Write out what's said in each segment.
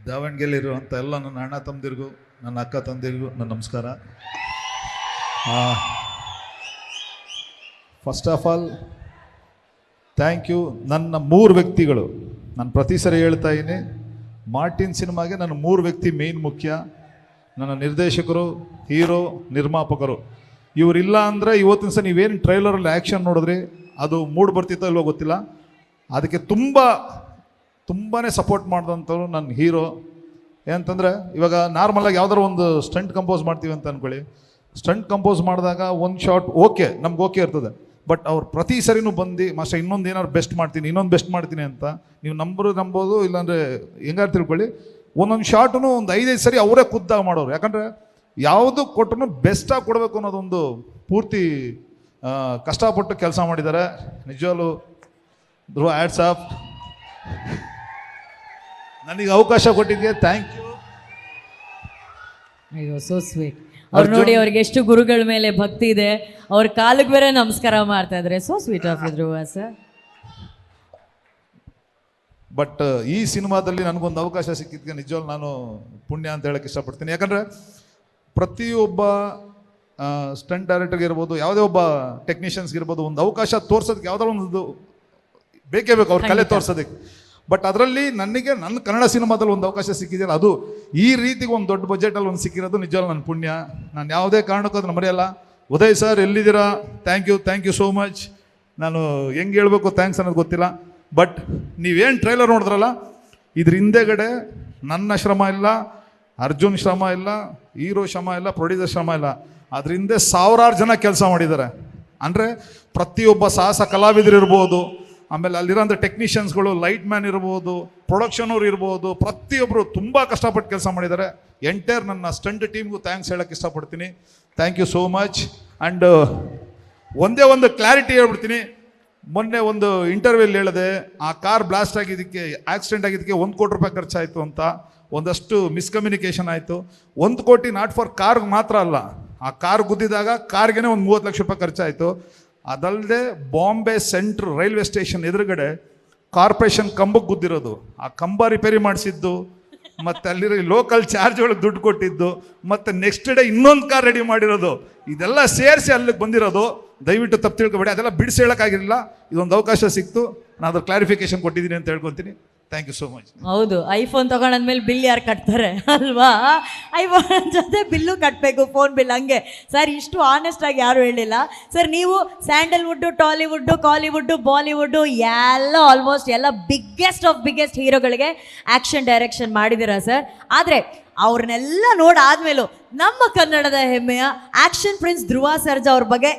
ದಾವಣಗೆರೆಯಲ್ಲಿರುವಂಥ ಎಲ್ಲ ನನ್ನ ಅಣ್ಣ ತಮ್ಮದಿರಿಗೂ ನನ್ನ ಅಕ್ಕ ತಂದಿರಿಗೂ ನನ್ನ ನಮಸ್ಕಾರ. First of all thank you. ನನ್ನ 3 ವ್ಯಕ್ತಿಗಳು, ನಾನು ಪ್ರತಿ ಸರಿ ಹೇಳ್ತಾ ಇದ್ದೀನಿ, ಮಾರ್ಟಿನ್ ಸಿನಿಮಾಗೆ ನನ್ನ 3 ವ್ಯಕ್ತಿ ಮೇಯ್ನ್ ಮುಖ್ಯ. ನನ್ನ ನಿರ್ದೇಶಕರು, ಹೀರೋ, ನಿರ್ಮಾಪಕರು. ಇವರಿಲ್ಲ ಅಂದರೆ ಇವತ್ತಿನ ಸಹ ನೀವೇನು ಟ್ರೈಲರಲ್ಲಿ ಆ್ಯಕ್ಷನ್ ನೋಡಿದ್ರಿ ಅದು ಮೂಡ್ ಬರ್ತಿತ್ತೋ ಇಲ್ವೋ ಗೊತ್ತಿಲ್ಲ. ಅದಕ್ಕೆ ತುಂಬಾ ಸಪೋರ್ಟ್ ಮಾಡಿದಂಥವ್ರು ನನ್ನ ಹೀರೋ. ಏನಂತಂದರೆ ಇವಾಗ ನಾರ್ಮಲಾಗಿ ಯಾವ್ದಾರು ಒಂದು ಸ್ಟಂಟ್ ಕಂಪೋಸ್ ಮಾಡ್ತೀವಿ ಅಂತ ಅಂದ್ಕೊಳ್ಳಿ. ಸ್ಟಂಟ್ ಕಂಪೋಸ್ ಮಾಡಿದಾಗ ಒಂದು ಶಾಟ್ ಓಕೆ, ನಮ್ಗೆ ಓಕೆ ಇರ್ತದೆ. ಬಟ್ ಅವ್ರು ಪ್ರತಿ ಸರಿನೂ ಬಂದು ಮಾಸ್ಟರ್ ಇನ್ನೊಂದು ಏನಾದ್ರು ಬೆಸ್ಟ್ ಮಾಡ್ತೀನಿ ಅಂತ ನೀವು ನಂಬೋದು, ಇಲ್ಲಾಂದರೆ ಹೆಂಗಾರು ತಿಳ್ಕೊಳ್ಳಿ. ಒಂದೊಂದು ಶಾರ್ಟೂ ಒಂದು 5-5 ಸರಿ ಅವರೇ ಖುದ್ದಾಗ ಮಾಡೋರು. ಯಾಕಂದರೆ ಯಾವುದು ಕೊಟ್ಟರು ಬೆಸ್ಟಾಗಿ ಕೊಡಬೇಕು ಅನ್ನೋದೊಂದು ಪೂರ್ತಿ ಕಷ್ಟಪಟ್ಟು ಕೆಲಸ ಮಾಡಿದ್ದಾರೆ. ನಿಜವಾಗ್ಲೂ ಧ್ರುವ ಹ್ಯಾಟ್ಸ್ ಆಫ್. ನನಗೆ ಅವಕಾಶ ಕೊಟ್ಟಿದ್ದೆ, ಥ್ಯಾಂಕ್ ಯು. ಅಯ್ಯೋ ಸೋ ಸ್ವೀಟ್. ಅವ್ರು ನೋಡಿ ಅವ್ರಿಗೆ ಎಷ್ಟು ಗುರುಗಳ ಮೇಲೆ ಭಕ್ತಿ ಇದೆ, ಅವ್ರ ಕಾಲಿಗೆ ಬೇರೆ ನಮಸ್ಕಾರ ಮಾಡ್ತಾ ಇದ್ದಾರೆ. So sweet of Dhruva sir. But ಈ ಸಿನಿಮಾದಲ್ಲಿ ನನಗೊಂದು ಅವಕಾಶ ಸಿಕ್ಕಿದ್ದಕ್ಕೆ ನಿಜವಾಗ್ಲೂ ನಾನು ಪುಣ್ಯ ಅಂತ ಹೇಳಕ್ಕೆ ಇಷ್ಟಪಡ್ತೀನಿ. ಯಾಕಂದರೆ ಪ್ರತಿಯೊಬ್ಬ ಸ್ಟಂಟ್ ಡೈರೆಕ್ಟರ್ಗೆ ಇರ್ಬೋದು, ಯಾವುದೇ ಒಬ್ಬ ಟೆಕ್ನಿಷಿಯನ್ಸ್ಗೆ ಇರ್ಬೋದು, ಒಂದು ಅವಕಾಶ ತೋರ್ಸೋದಕ್ಕೆ ಯಾವುದಾದ್ರು ಒಂದು ಬೇಕೇ ಬೇಕು ಅವ್ರ ಕಲೆ ತೋರ್ಸೋದಕ್ಕೆ. ಬಟ್ ಅದರಲ್ಲಿ ನನಗೆ ನನ್ನ ಕನ್ನಡ ಸಿನಿಮಾದಲ್ಲಿ ಒಂದು ಅವಕಾಶ ಸಿಕ್ಕಿದೆಯಲ್ಲ, ಅದು ಈ ರೀತಿಗೆ ಒಂದು ದೊಡ್ಡ ಬಜೆಟಲ್ಲಿ ಒಂದು ಸಿಕ್ಕಿರೋದು ನಿಜವಾಗ್ಲೂ ನನ್ನ ಪುಣ್ಯ. ನಾನು ಯಾವುದೇ ಕಾರಣಕ್ಕೂ ಅದನ್ನು ಮರೆಯಲ್ಲ. ಉದಯ್ ಸರ್ ಎಲ್ಲಿದ್ದೀರಾ? Thank you so much. ನಾನು ಹೆಂಗೆ ಹೇಳ್ಬೇಕು ಥ್ಯಾಂಕ್ಸ್ ಅನ್ನೋದು ಗೊತ್ತಿಲ್ಲ. ಬಟ್ ನೀವೇನು ಟ್ರೈಲರ್ ನೋಡಿದ್ರಲ್ಲ, ಇದ್ರ ಹಿಂದೆಗಡೆ ನನ್ನ ಶ್ರಮ ಇಲ್ಲ, ಅರ್ಜುನ್ ಶ್ರಮ ಇಲ್ಲ, ಹೀರೋ ಶ್ರಮ ಇಲ್ಲ, ಪ್ರೊಡ್ಯೂಸರ್ ಶ್ರಮ ಇಲ್ಲ. ಅದ್ರ ಹಿಂದೆ ಸಾವಿರಾರು ಜನ ಕೆಲಸ ಮಾಡಿದ್ದಾರೆ. ಅಂದರೆ ಪ್ರತಿಯೊಬ್ಬ ಸಾಹಸ ಕಲಾವಿದರು ಇರ್ಬೋದು, ಆಮೇಲೆ ಅಲ್ಲಿರೋಂಥ ಟೆಕ್ನಿಷಿಯನ್ಸ್ಗಳು, ಲೈಟ್ ಮ್ಯಾನ್ ಇರ್ಬೋದು, ಪ್ರೊಡಕ್ಷನ್ ಅವ್ರು ಇರ್ಬೋದು, ಪ್ರತಿಯೊಬ್ಬರು ತುಂಬ ಕಷ್ಟಪಟ್ಟು ಕೆಲಸ ಮಾಡಿದ್ದಾರೆ. ಎಂಟೈರ್ ನನ್ನ ಸ್ಟಂಟ್ ಟೀಮ್ಗೂ ಥ್ಯಾಂಕ್ಸ್ ಹೇಳೋಕ್ಕೆ ಇಷ್ಟಪಡ್ತೀನಿ. Thank you so much. And ಒಂದೇ ಒಂದು ಕ್ಲಾರಿಟಿ ಹೇಳ್ಬಿಡ್ತೀನಿ. ಮೊನ್ನೆ ಒಂದು ಇಂಟರ್ವ್ಯೂಲ್ಲಿ ಹೇಳಿದೆ, ಆ ಕಾರ್ ಬ್ಲಾಸ್ಟ್ ಆಗಿದ್ದಕ್ಕೆ, ಆಕ್ಸಿಡೆಂಟ್ ಆಗಿದ್ದಕ್ಕೆ 1 ಕೋಟಿ ರೂಪಾಯಿ ಖರ್ಚಾಯಿತು ಅಂತ. ಒಂದಷ್ಟು ಮಿಸ್ಕಮ್ಯುನಿಕೇಷನ್ ಆಯಿತು. 1 ಕೋಟಿ ನಾಟ್ ಫಾರ್ ಕಾರ್ಗೆ ಮಾತ್ರ ಅಲ್ಲ, ಆ ಕಾರ್ ಗುದ್ದಿದಾಗ ಕಾರ್ಗೆ ಒಂದು 30 ಲಕ್ಷ ರೂಪಾಯಿ ಖರ್ಚಾಯಿತು. ಅದಲ್ಲದೆ ಬಾಂಬೆ ಸೆಂಟ್ರ್ ರೈಲ್ವೆ ಸ್ಟೇಷನ್ ಎದುರುಗಡೆ ಕಾರ್ಪೊರೇಷನ್ ಕಂಬಕ್ಕೆ ಗುದ್ದಿರೋದು, ಆ ಕಂಬ ರಿಪೇರಿ ಮಾಡಿಸಿದ್ದು, ಮತ್ತು ಅಲ್ಲಿರೋ ಲೋಕಲ್ ಚಾರ್ಜ್ ಒಳಗೆ ದುಡ್ಡು ಕೊಟ್ಟಿದ್ದು, ಮತ್ತು ನೆಕ್ಸ್ಟ್ ಡೇ ಇನ್ನೊಂದು ಕಾರ್ ರೆಡಿ ಮಾಡಿರೋದು, ಇದೆಲ್ಲ ಸೇರಿಸಿ ಅಲ್ಲಿಗೆ ಬಂದಿರೋದು. ದಯವಿಟ್ಟು ತಪ್ಪು ತಿಳ್ಕೊಬೇಡಿ, ಅದೆಲ್ಲ ಬಿಡಿಸಿ ಹೇಳೋಕ್ಕಾಗಿರಲಿಲ್ಲ. ಇದೊಂದು ಅವಕಾಶ ಸಿಕ್ತು, ನಾನು ಅದ್ರ ಕ್ಲಾರಿಫಿಕೇಶನ್ ಕೊಟ್ಟಿದ್ದೀನಿ ಅಂತ ಹೇಳ್ಕೊತೀನಿ. Thank you so much. ಹೌದು, ಐಫೋನ್ ತಗೊಂಡಾದ್ಮೇಲೆ ಬಿಲ್ ಯಾರು ಕಟ್ತಾರೆ ಅಲ್ವಾ? ಐಫೋನ್ ಜೊತೆ ಬಿಲ್ಲು ಕಟ್ಟಬೇಕು, ಫೋನ್ ಬಿಲ್. ಹಂಗೆ ಸರ್, ಇಷ್ಟು ಆನೆಸ್ಟ್ ಆಗಿ ಯಾರು ಹೇಳಿಲ್ಲ ಸರ್. ನೀವು ಸ್ಯಾಂಡಲ್ವುಡ್ಡು, ಟಾಲಿವುಡ್ಡು, ಕಾಲಿವುಡ್ಡು, ಬಾಲಿವುಡ್ಡು ಎಲ್ಲ ಆಲ್ಮೋಸ್ಟ್ ಎಲ್ಲ ಬಿಗ್ಗೆಸ್ಟ್ ಆಫ್ ಬಿಗ್ಗೆಸ್ಟ್ ಹೀರೋಗಳಿಗೆ ಆ್ಯಕ್ಷನ್ ಡೈರೆಕ್ಷನ್ ಮಾಡಿದ್ದೀರಾ ಸರ್. ಆದರೆ ಅವ್ರನ್ನೆಲ್ಲ ನೋಡಾದ್ಮೇಲೂ ನಮ್ಮ ಕನ್ನಡದ ಹೆಮ್ಮೆಯ ಆ್ಯಕ್ಷನ್ ಪ್ರಿನ್ಸ್ ಧ್ರುವ ಸರ್ಜಾ ಅವ್ರ ಬಗ್ಗೆ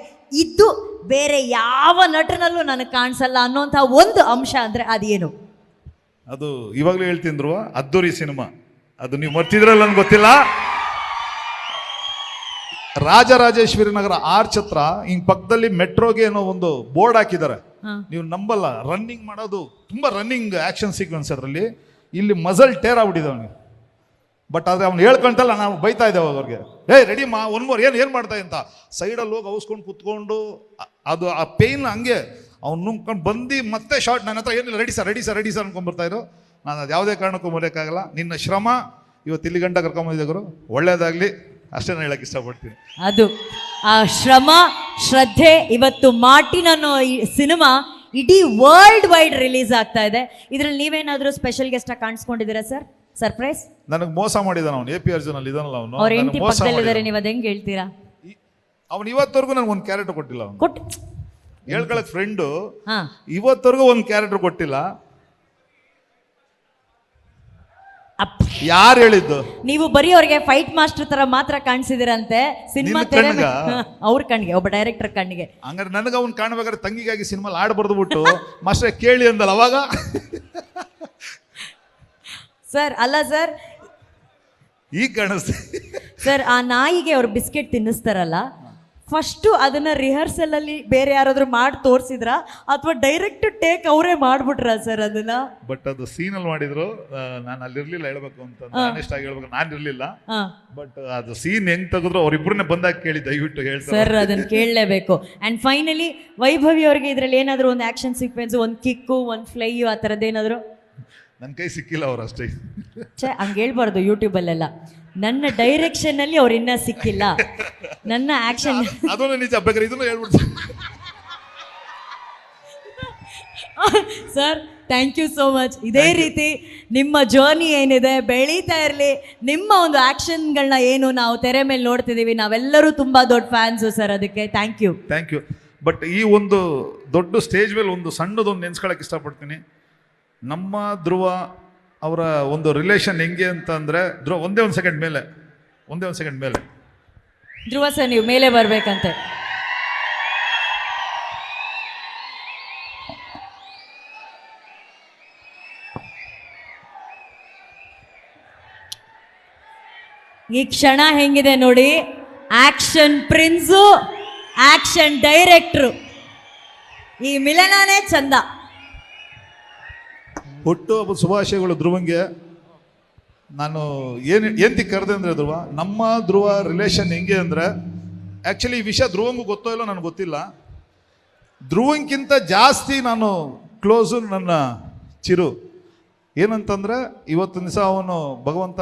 ಇದ್ದು ಬೇರೆ ಯಾವ ನಟನಲ್ಲೂ ನನಗೆ ಕಾಣಿಸಲ್ಲ ಅನ್ನೋಂಥ ಒಂದು ಅಂಶ ಅಂದರೆ ಅದೇನು? ಅದು ಇವಾಗಲೂ ಹೇಳ್ತೀನಿ ಧ್ರುವ, ಅದ್ದೂರಿ ಸಿನಿಮಾ. ಅದು ನೀವು ಮರ್ತಿದ್ರಲ್ಲ ನನಗೆ ಗೊತ್ತಿಲ್ಲ. ರಾಜರಾಜೇಶ್ವರಿ ನಗರ ಆರ್ಚ್ ಹತ್ರ ಹಿಂಗ್ ಪಕ್ಕದಲ್ಲಿ ಮೆಟ್ರೋಗೆ ಏನೋ ಒಂದು ಬೋರ್ಡ್ ಹಾಕಿದ್ದಾರೆ. ನೀವು ನಂಬಲ್ಲ, ರನ್ನಿಂಗ್ ಮಾಡೋದು ತುಂಬ ರನ್ನಿಂಗ್ ಆ್ಯಕ್ಷನ್ ಸೀಕ್ವೆನ್ಸ್. ಅದರಲ್ಲಿ ಇಲ್ಲಿ ಮಸಲ್ ಟೇರ್ ಆಗ್ಬಿಟ್ಟಿದ್ದಾವೆ. ಬಟ್ ಆದರೆ ಅವ್ನು ಹೇಳ್ಕೊಂತಲ್ಲ, ನಾವು ಬೈತಾ ಇದ್ದೇವೆ ಅವ್ರಿಗೆ, ರೆಡಿ ಮಾ ಒನ್ ಮೋರ್, ಏನು ಮಾಡ್ತಾ ಅಂತ ಸೈಡಲ್ಲಿ ಹೋಗಿ ಅವಸ್ಕೊಂಡು ಕುತ್ಕೊಂಡು ಅದು ಆ ಪೇಯ್ನ್ ಹಂಗೆ ಅವ್ನು ನುಂಗ್ಕೊಂಡು ಬಂದು ಮತ್ತೆ ಶಾರ್ಟ್ ನನ್ನ ಹತ್ರ ಏನಿಲ್ಲ, ರೆಡಿ ಸರ್ ಅನ್ಕೊಂಡ್ಬರ್ತಾಯಿದ್ರು. ನಾನು ಅದು ಯಾವುದೇ ಕಾರಣಕ್ಕೂ ಮರೆಯೋಕ್ಕಾಗಲ್ಲ. ನಿನ್ನ ಶ್ರಮ ಇವತ್ತು ಇಲ್ಲಿ ಗಂಟ ಕರ್ಕೊಂಬಂದಿದ್ದರು, ಒಳ್ಳೇದಾಗಲಿ ಅಷ್ಟೇ ನಾನು ಹೇಳಕ್ಕೆ ಇಷ್ಟಪಡ್ತೀನಿ. ಅದು ಆ ಶ್ರಮ ಶ್ರದ್ಧೆ ಇವತ್ತು ಮಾರ್ಟಿನ್ ಅನ್ನೋ ಈ ಸಿನಿಮಾ ಇಡೀ ವರ್ಲ್ಡ್ ವೈಡ್ ರಿಲೀಸ್ ಆಗ್ತಾ ಇದೆ. ಇದರಲ್ಲಿ ನೀವೇನಾದರೂ ಸ್ಪೆಷಲ್ ಗೆಸ್ಟ್ ಆಗಿ ಕಾಣಿಸ್ಕೊಂಡಿದ್ದೀರಾ ಸರ್? ಸರ್ಪ್ರೈಸ್. ನನಗೆ ಮೋಸ ಮಾಡಿದಾನ ಅವನು, AP ಅರ್ಜುನ್ ಅಲ್ಲಿ ಇದಾನಲ್ಲ ಅವನು, ಅವ್ರ ಹೆಂಡತಿ ಪಕ್ಕದಲ್ಲಿದ್ದಾರೆ, ನೀವು ಅದು ಹೆಂಗೆ ಹೇಳ್ತೀರಾ? ಅವನು ಇವತ್ತವರೆಗೂ ನನಗೆ ಒಂದು ಕ್ಯಾರೆಕ್ಟರ್ ಕೊಟ್ಟಿಲ್ಲ. ಅವನು ಕೊಟ್ಟು ಹೇಳ್ಕೊಳಕ್ ಫ್ರೆಂಡು, ಇವತ್ತವರೆಗೂ ಒಂದು ಕ್ಯಾರೆಕ್ಟರ್ ಕೊಟ್ಟಿಲ್ಲ. ಯಾರು ಹೇಳಿದ್ದು? ನೀವು ಬರೀ ಅವ್ರಿಗೆ ಫೈಟ್ ಮಾಸ್ಟರ್ ತರ ಮಾತ್ರ ಕಾಣಿಸಿದಿರಂತೆ ಸಿನಿಮಾ ತೆರೆ ಅವ್ರ ಕಣ್ಣಿಗೆ, ಒಬ್ಬ ಡೈರೆಕ್ಟರ್ ಕಣ್ಣಿಗೆ. ಹಂಗಾರೆ ನನಗೆ ಅವ್ನು ಕಾಣಬೇಕಾದ್ರೆ ತಂಗಿಗಾಗಿ ಸಿನಿಮಾ ಹಾಡು ಬರ್ದ್ಬಿಟ್ಟು ಮಾಸ್ಟರ್ ಕೇಳಿ ಅಂದಲ್ಲ ಅವಾಗ. ಸರ್ ಅಲ್ಲ ಸರ್, ಈಗ ಕಾಣಿಸ್ತೆ ಸರ್. ಆ ನಾಯಿಗೆ ಅವ್ರು ಬಿಸ್ಕೆಟ್ ತಿನ್ನಿಸ್ತಾರಲ್ಲ, ಫಸ್ಟು ಅದನ್ನ ರಿಹರ್ಸಲ್ ಅಲ್ಲಿ ಬೇರೆ ಯಾರಾದ್ರೂ ಮಾಡಿ ತೋರಿಸಿದ್ರ ಅಥವಾ ಡೈರೆಕ್ಟ್ ಟೇಕ್ ಅವರೇ ಮಾಡ್ಬಿಟ್ರ ಸರ್ ಅದನ್ನ? ಬಟ್ ಅದು ಸೀನಲ್ಲಿ ಮಾಡಿದ್ರು, ನಾನು ಅಲ್ಲಿರ್ಲಿಲ್ಲ ಹೇಳ್ಬೇಕು ಅಂತ. ಆನೆಸ್ಟ್ ಆಗಿ ಹೇಳ್ಬೇಕು, ನಾನು ಇರ್ಲಿಲ್ಲ. ಬಟ್ ಅದು ಸೀನ್ ಹೆಂಗ್ ತೆಗೆದ್ರು ಅವ್ರಿಬ್ರನ್ನೇ ಬಂದಾಗ ಕೇಳಿ ದಯವಿಟ್ಟು ಹೇಳ್ತಾರೆ ಸರ್, ಅದನ್ನ ಕೇಳಲೇಬೇಕು. ಅಂಡ್ ಫೈನಲಿ ವೈಭವಿ ಅವ್ರಿಗೆ ಇದ್ರಲ್ಲಿ ಏನಾದ್ರು ಒಂದು ಆಕ್ಷನ್ ಸೀಕ್ವೆನ್ಸ್, ಒಂದು ಕಿಕ್ಕು, ಒಂದು ಫ್ಲೈ, ಆ ಥರದ್ದು ಏನಾದ್ರು? ನನ್ನ ಕೈ ಸಿಕ್ಕಿಲ್ಲ ಅವ್ರು ಅಷ್ಟೇ. ಹಂಗೆ ಹೇಳ್ಬಾರ್ದು ಯೂಟ್ಯೂಬಲ್ಲೆಲ್ಲ. ನನ್ನ ಡೈರೆಕ್ಷನಲ್ಲಿ ಅವ್ರು ಇನ್ನೂ ಸಿಕ್ಕಿಲ್ಲ, ನನ್ನ ಆಕ್ಷನ್. ಅದನ್ನು ನಿಜ, ಬೇಕಾದ್ರೆ ಇದನ್ನು ಹೇಳ್ಬಿಡ್ತೀನಿ. Sir thank you so much. ಇದೇ ರೀತಿ ನಿಮ್ಮ ಜರ್ನಿ ಏನಿದೆ ಬೆಳೀತಾ ಇರಲಿ. ನಿಮ್ಮ ಒಂದು ಆ್ಯಕ್ಷನ್ಗಳನ್ನ ಏನು ನಾವು ತೆರೆ ಮೇಲೆ ನೋಡ್ತಿದ್ದೀವಿ, ನಾವೆಲ್ಲರೂ ತುಂಬ ದೊಡ್ಡ ಫ್ಯಾನ್ಸು ಸರ್. ಅದಕ್ಕೆ thank you. Thank you. But ಈ ಒಂದು ದೊಡ್ಡ ಸ್ಟೇಜ್ ಮೇಲೆ ಒಂದು ಸಣ್ಣದೊಂದು ನೆನ್ಸ್ಕೊಳಕ್ಕೆ ಇಷ್ಟಪಡ್ತೀನಿ. ನಮ್ಮ ಧ್ರುವ ಅವರ ಒಂದು ರಿಲೇಷನ್ ಹೆಂಗೆ ಅಂತ ಅಂದರೆ, ಧ್ರುವ ಒಂದೇ ಒಂದು ಸೆಕೆಂಡ್ ಮೇಲೆ ಧ್ರುವ ಸರ್ ನೀವು ಮೇಲೆ ಬರಬೇಕಂತೆ. ಈ ಕ್ಷಣ ಹೆಂಗಿದೆ ನೋಡಿ. ಆಕ್ಷನ್ ಪ್ರಿನ್ಸು, ಆಕ್ಷನ್ ಡೈರೆಕ್ಟ್ರು, ಈ ಮಿಲನನೇ ಚಂದ. ಹುಟ್ಟುಹಬ್ಬದ ಶುಭಾಶಯಗಳು ಧ್ರುವಂಗೆ. ನಾನು ಏನು ಕರೆದೆ ಅಂದರೆ, ನಮ್ಮ ಧ್ರುವ ರಿಲೇಷನ್ ಹೆಂಗೆ ಅಂದರೆ, ಆ್ಯಕ್ಚುಲಿ ಈ ವಿಷಯ ಧ್ರುವಂಗೂ ಗೊತ್ತೋ ಇಲ್ಲೋ ನನಗೆ ಗೊತ್ತಿಲ್ಲ. ಧ್ರುವಂಗಿಂತ ಜಾಸ್ತಿ ನಾನು ಕ್ಲೋಸು ನನ್ನ ಚಿರು. ಏನಂತಂದರೆ, ಇವತ್ತಿನ ದಿವಸ ಅವನು ಭಗವಂತ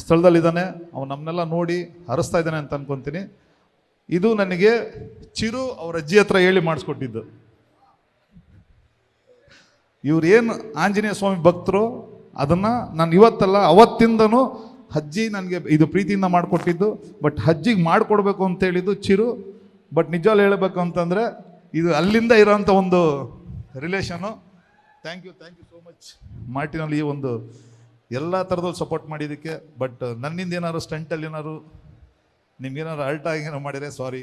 ಸ್ಥಳದಲ್ಲಿದ್ದಾನೆ, ಅವನು ನಮ್ಮನ್ನೆಲ್ಲ ನೋಡಿ ಹರಿಸ್ತಾ ಇದ್ದಾನೆ ಅಂತ ಅನ್ಕೊತೀನಿ. ಇದು ನನಗೆ ಚಿರು ಅವ್ರ ಅಜ್ಜಿ ಹತ್ರ ಹೇಳಿ ಮಾಡಿಸ್ಕೊಟ್ಟಿದ್ದು. ಇವ್ರು ಏನು ಆಂಜನೇಯ ಸ್ವಾಮಿ ಭಕ್ತರು, ಅದನ್ನು ನಾನು ಇವತ್ತಲ್ಲ ಅವತ್ತಿಂದನೂ ಅಜ್ಜಿ ನನಗೆ ಇದು ಪ್ರೀತಿಯಿಂದ ಮಾಡಿಕೊಟ್ಟಿದ್ದು. ಬಟ್ ಅಜ್ಜಿಗೆ ಮಾಡಿಕೊಡ್ಬೇಕು ಅಂತ ಹೇಳಿದ್ದು ಚಿರು. ಬಟ್ ನಿಜವಾಗ್ಲೂ ಹೇಳಬೇಕು ಅಂತಂದರೆ ಇದು ಅಲ್ಲಿಂದ ಇರೋಂಥ ಒಂದು relation. Thank you so much ಮಾರ್ಟಿನಲ್ಲಿ ಈ ಒಂದು ಎಲ್ಲ ಥರದಲ್ಲಿ ಸಪೋರ್ಟ್ ಮಾಡಿದ್ದಕ್ಕೆ. ಬಟ್ ನನ್ನಿಂದ ಏನಾದ್ರು ಸ್ಟಂಟಲ್ಲಿ ಏನಾದ್ರು ನಿಮ್ಗೇನಾದ್ರು ಅಲ್ಟ್ ಆಗಿ ಏನೋ ಮಾಡಿದರೆ sorry.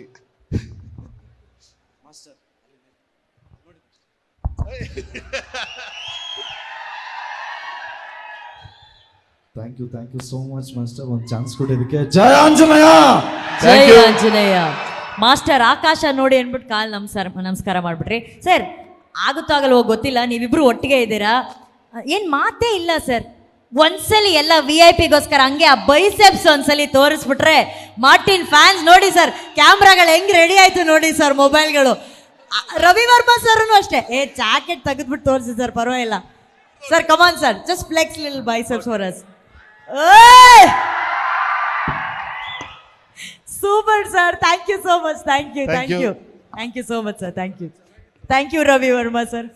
Thank you so much master, ಒಂದು ಚಾನ್ಸ್ ಕೊಟ್ಟಿದ್ದಕ್ಕೆ. ಜಯ ಆಂಜನೇಯ. ಜೈ ಆಂಜನೇಯ. ಮಾಸ್ಟರ್ ಆಕಾಶ ನೋಡಿ ಅಂದ್ಬಿಟ್ಟು ನಮಸ್ಕಾರ ಮಾಡಿಬಿಟ್ರಿ. ಸರ್ ಆಗುತ್ತೋ ಆಗಲ್ವೋ ಗೊತ್ತಿಲ್ಲ, ನೀವಿಬ್ರು ಒಟ್ಟಿಗೆ ಇದ್ದೀರಾ, ಏನು ಮಾತೇ ಇಲ್ಲ ಸರ್. ಒಂದ್ಸಲಿ ಎಲ್ಲ VIP ಗೋಸ್ಕರ ಹಂಗೆ ಆ ಬೈಸೆಪ್ಸ್ ಒಂದ್ಸಲಿ ತೋರಿಸ್ಬಿಟ್ರೆ ಮಾರ್ಟಿನ್ ಫ್ಯಾನ್ಸ್ ನೋಡಿ ಸರ್. ಕ್ಯಾಮ್ರಾಗಳು ಹೆಂಗ್ ರೆಡಿ ಆಯ್ತು ನೋಡಿ ಸರ್, ಮೊಬೈಲ್ಗಳು. ರವಿ ವರ್ಮಾ ಸರ್ ಅಷ್ಟೇ, ಜಾಕೆಟ್ ತೆಗೆದ್ಬಿಟ್ಟು ತೋರಿಸಿ ಸರ್, ಪರವಾಗಿಲ್ಲ sir. Come on sir, just flex little biceps for us. Super sir, thank you so much. Thank you so much sir. Thank you Ravi Varma sir.